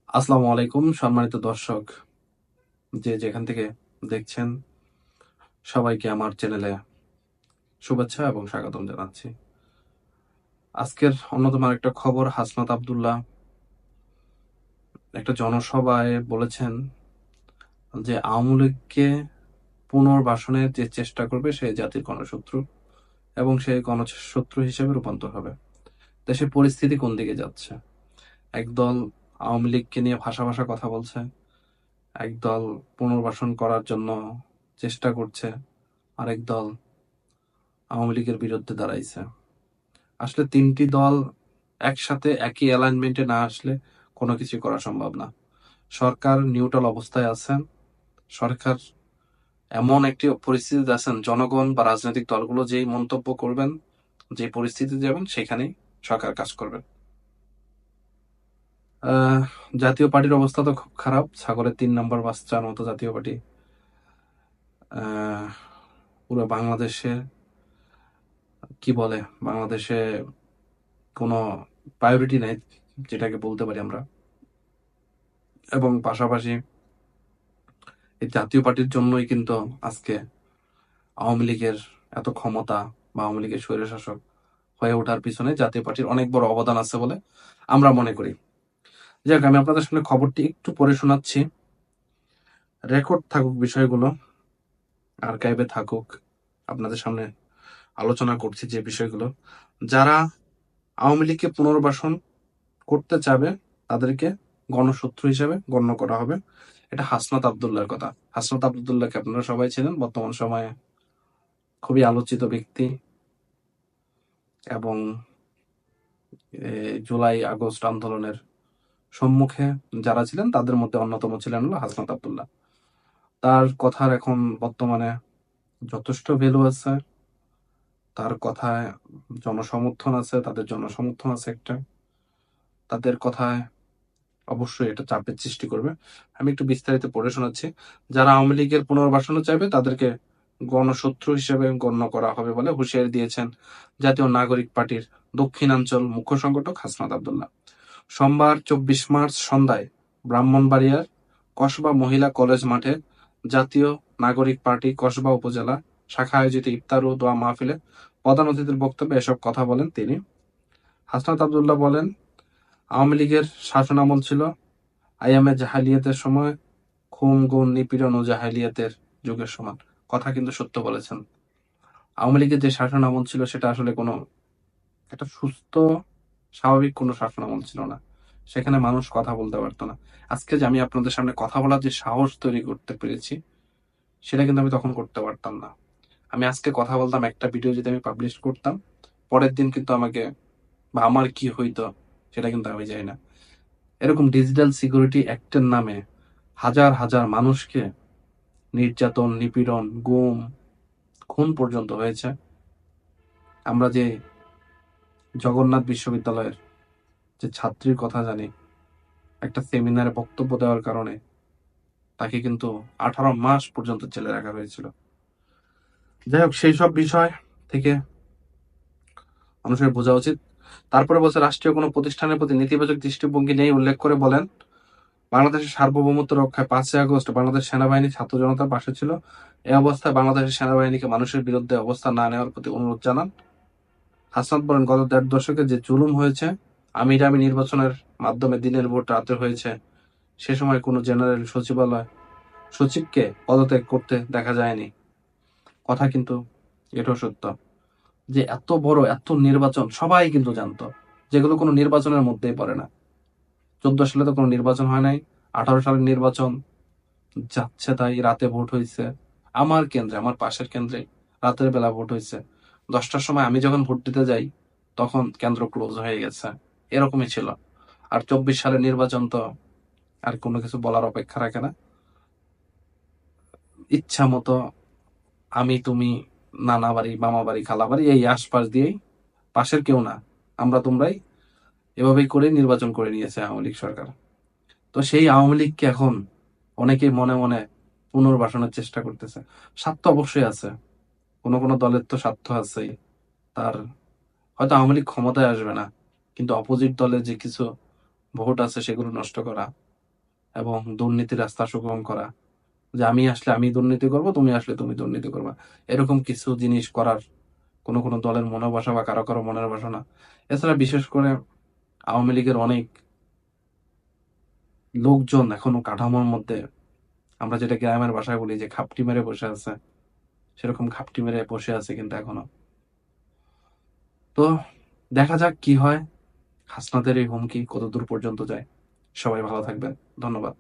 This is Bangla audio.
আসসালামু আলাইকুম সম্মানিত দর্শক, যে যেখান থেকে দেখছেন সবাইকে আমার চ্যানেলে শুভেচ্ছা এবং স্বাগতম জানাচ্ছি। আজকের অন্যতম আরেকটা খবর, হাসনাত আব্দুল্লাহ একটা জনসভায় বলেছেন যে আওয়ামী লীগকে পুনর্বাসনের যে চেষ্টা করবে সে জাতির গণশত্রু এবং সে গণশত্রু হিসেবে রূপান্তর হবে। দেশের পরিস্থিতি কোন দিকে যাচ্ছে? একদল আওয়ামী লীগকে নিয়ে ভাষা ভাষা কথা বলছে, একদল পুনর্বাসন করার জন্য চেষ্টা করছে, আরেক দল আওয়ামী লীগের বিরুদ্ধে দাঁড়াইছে। আসলে তিনটি দল একসাথে একই অ্যালাইনমেন্টে না আসলে কোনো কিছু করা সম্ভব না। সরকার নিউট্রাল অবস্থায় আছেন। সরকার এমন একটি পরিস্থিতিতে আছেন, জনগণ বা রাজনৈতিক দলগুলো যেই মন্তব্য করবেন, যে পরিস্থিতিতে যাবেন সেখানেই সরকার কাজ করবেন। আহ, জাতীয় পার্টির অবস্থা তো খুব খারাপ, ছাগলের 3 নম্বর বাচ্চার মতো জাতীয় পার্টি। আহ, পুরো বাংলাদেশে কি বলে, বাংলাদেশে কোনো প্রায়োরিটি নেই যেটাকে বলতে পারি আমরা। এবং পাশাপাশি এই জাতীয় পার্টির জন্যই কিন্তু আজকে আওয়ামী লীগের এত ক্ষমতা বা আওয়ামী লীগের স্বৈরশাসক হয়ে ওঠার পিছনে জাতীয় পার্টির অনেক বড় অবদান আছে বলে আমরা মনে করি। যাক, আমি আপনাদের সামনে খবরটি একটু পড়ে শোনাচ্ছি। রেকর্ড থাকুক বিষয়গুলো, আর্কাইভে থাকুক, আপনাদের সামনে আলোচনা করছি যে বিষয়গুলো। যারা আওয়ামী লীগকে পুনর্বাসন করতে চাবে তাদেরকে গণশত্রু হিসেবে গণ্য করা হবে। এটা হাসনাত আব্দুল্লাহর কথা। হাসনাত আব্দুল্লাহকে আপনারা সবাই ছিলেন, বর্তমান সময়ে খুবই আলোচিত ব্যক্তি। এবং জুলাই আগস্ট আন্দোলনের সম্মুখে যারা ছিলেন তাদের মধ্যে অন্যতম ছিলেন হলো হাসনাত আব্দুল্লাহ। তার কথার এখন বর্তমানে যথেষ্ট ভ্যালু আছে, তার কথায় জনসমর্থন আছে, তাদের জনসমর্থন আছে একটা, তাদের কথায় অবশ্যই এটা চাপের সৃষ্টি করবে। আমি একটু বিস্তারিত পড়ে শোনাচ্ছি। যারা আওয়ামী লীগের পুনর্বাসনে চাইবে তাদেরকে গণশত্রু হিসেবে গণ্য করা হবে বলে হুঁশিয়ারি দিয়েছেন জাতীয় নাগরিক পার্টির দক্ষিণাঞ্চল মুখ্য সংগঠক হাসনাত আব্দুল্লাহ। সোমবার 24 মার্চ সন্ধ্যায় ব্রাহ্মণবাড়িয়ার কসবা মহিলা কলেজ মাঠে জাতীয় নাগরিক পার্টি কসবা উপজেলা শাখা আয়োজিত ইফতার ও দোয়া মাহফিলে প্রধান অতিথির বক্তব্যে এসব কথা বলেন তিনি। হাসনাত আব্দুল্লাহ বলেন, আওয়ামী লীগের শাসনামল ছিল আইয়ামে জাহেলিয়াতের সময়, খুন গুম নিপীড়ন ও জাহেলিয়াতের যুগের সমান। কথা কিন্তু সত্য বলেছেন। আওয়ামী লীগের যে শাসন আমল ছিল সেটা আসলে কোনো একটা সুস্থ স্বাভাবিক কোনো শাসন আমল ছিল না। সেখানে মানুষ কথা বলতে পারতো না। আজকে যে আমি আপনাদের সামনে কথা বলার যে সাহস তৈরি করতে পেরেছি সেটা কিন্তু আমি তখন করতে পারতাম না। আমি আজকে কথা বলতাম, একটা ভিডিও যদি আমি পাবলিশ করতাম, পরের দিন কিন্তু আমাকে বা আমার কি হইতো সেটা কিন্তু আমি জানি না। এরকম ডিজিটাল সিকিউরিটি অ্যাক্টের নামে হাজার হাজার মানুষকে নির্যাতন, নিপীড়ন, গুম, খুন পর্যন্ত হয়েছে। আমরা যে জগন্নাথ বিশ্ববিদ্যালয়ের যে ছাত্রীর কথা জানি, একটা সেমিনারে বক্তব্য দেওয়ার কারণে তাকে কিন্তু 18 মাস পর্যন্ত জেলে রাখা হয়েছিল। যাই হোক, সেই সব বিষয় থেকে মানুষের বোঝা উচিত। তারপরে বলছে, রাষ্ট্রীয় কোনো প্রতিষ্ঠানের প্রতি নেতিবাচক দৃষ্টিভঙ্গি নেই উল্লেখ করে বলেন, বাংলাদেশের সার্বভৌমত্ব রক্ষায় 5ই আগস্ট বাংলাদেশ সেনাবাহিনী ছাত্র জনতার পাশে ছিল। এ অবস্থায় বাংলাদেশের সেনাবাহিনীকে মানুষের বিরুদ্ধে অবস্থান না নেওয়ার প্রতি অনুরোধ জানান। হাসনাত বলেন, গত 1.5 দশকে যে জুলুম হয়েছে, আমিরামি নির্বাচনের মাধ্যমে দিনের ভোট রাতে হয়েছে, সে সময় কোনো জেনারেল সচিবকে পদত্যাগ করতে দেখা যায়নি। কথা কিন্তু এটাও সত্য যে এত বড় এত নির্বাচন সবাই কিন্তু জানতো, যেগুলো কোনো নির্বাচনের মধ্যেই পড়ে না। 14 সালে তো কোনো নির্বাচন হয় নাই, 18 সালের নির্বাচন যাচ্ছে তাই রাতে ভোট হয়েছে। আমার কেন্দ্রে, আমার পাশের কেন্দ্রে রাতের বেলা ভোট হয়েছে। 10টার সময় আমি যখন ভোট দিতে যাই তখন কেন্দ্র ক্লোজ হয়ে গেছে। এরকমই ছিল। আর 24 সালের নির্বাচন তো আর কোনো কিছু বলার অপেক্ষা রাখে না। ইচ্ছা মতো আমি তুমি, নানা বাড়ি মামা বাড়ি খালা বাড়ি এই আশপাশ দিয়েই, পাশের কেউ না, আমরা তোমরাই, এভাবেই করে নির্বাচন করে নিয়েছে আওয়ামী লীগ সরকার। তো সেই আওয়ামী লীগকে এখন অনেকেই মনে মনে পুনর্বাসনের চেষ্টা করতেছে। স্বার্থ অবশ্যই আছে, কোনো কোনো দলের তো স্বার্থ আছেই। তার হয়তো আওয়ামী লীগ ক্ষমতায় আসবে না, কিন্তু অপোজিট দলের যে কিছু ভোট আছে সেগুলো নষ্ট করা, এবং দুর্নীতির রাস্তা সুগম করা, যে আমি আসলে আমি দুর্নীতি করব, তুমি আসলে তুমি দুর্নীতি করবা, এরকম কিছু জিনিস করার কোনো কোনো দলের মনে বসা বা কারো কারো মনের বসা না। এছাড়া বিশেষ করে আওয়ামী লীগের অনেক লোকজন এখনো কাঠামোর মধ্যে, আমরা যেটা গ্রামের ভাষায় বলি যে খাপটি মেরে বসে আছে, সেরকম খাপটি মেরে বসে আছে কিন্তু এখনো। তো দেখা যাক কি হয়, হাসনাতের এই হুমকি কতদূর পর্যন্ত যায়। সবাই ভালো থাকবেন, ধন্যবাদ।